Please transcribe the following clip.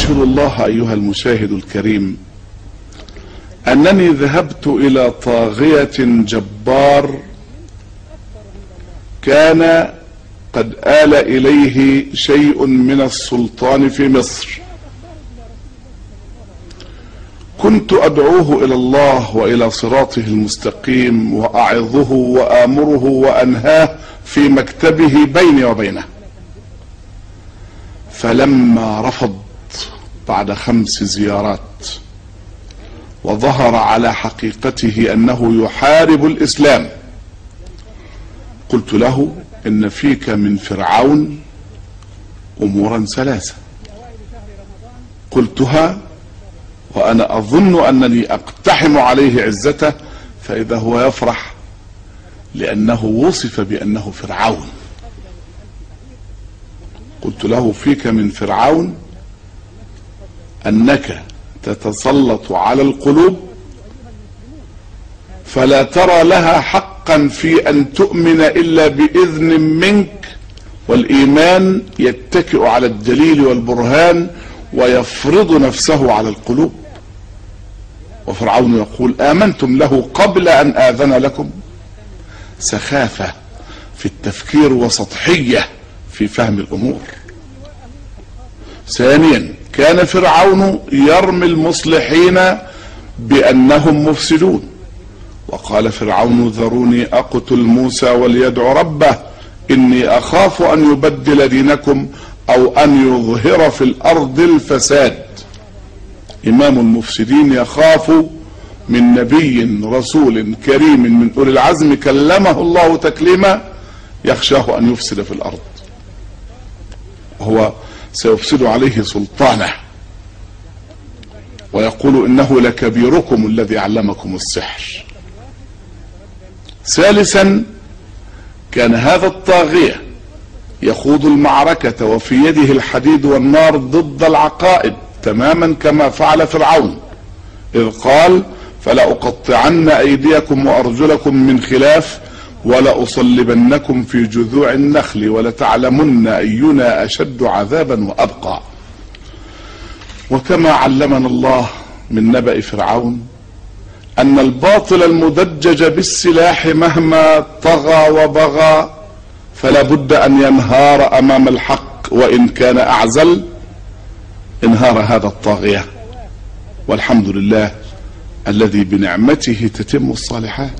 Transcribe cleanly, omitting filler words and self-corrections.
أشهد الله أيها المشاهد الكريم أنني ذهبت إلى طاغية جبار كان قد آل إليه شيء من السلطان في مصر. كنت أدعوه إلى الله وإلى صراطه المستقيم وأعظه وآمره وأنهاه في مكتبه بيني وبينه، فلما رفض بعد 5 زيارات وظهر على حقيقته أنه يحارب الإسلام، قلت له: إن فيك من فرعون أمورا 3. قلتها وأنا أظن أنني أقتحم عليه عزته، فإذا هو يفرح لأنه وصف بأنه فرعون. قلت له: فيك من فرعون أنك تتسلط على القلوب فلا ترى لها حقا في أن تؤمن إلا بإذن منك، والإيمان يتكئ على الدليل والبرهان ويفرض نفسه على القلوب. وفرعون يقول: آمنتم له قبل أن آذن لكم. سخافة في التفكير وسطحية في فهم الأمور. ثانيا، كان فرعون يرمي المصلحين بأنهم مفسدون، وقال فرعون: ذروني أقتل موسى وليدع ربه إني أخاف أن يبدل دينكم أو أن يظهر في الأرض الفساد. إمام المفسدين يخاف من نبي رسول كريم من أولي العزم كلمه الله تكليما يخشاه أن يفسد في الأرض، وهو سيفسد عليه سلطانه، ويقول: إنه لكبيركم الذي علمكم السحر. ثالثا، كان هذا الطاغية يخوض المعركة وفي يده الحديد والنار ضد العقائد تماما كما فعل فرعون، إذ قال: فلأقطعن أيديكم وأرجلكم من خلاف ولأصلبنكم في جذوع النخل ولتعلمن أينا أشد عذابا وأبقى. وكما علمنا الله من نبأ فرعون أن الباطل المدجج بالسلاح مهما طغى وبغى فلا بد أن ينهار أمام الحق، وإن كان أعزل انهار هذا الطاغية، والحمد لله الذي بنعمته تتم الصالحات.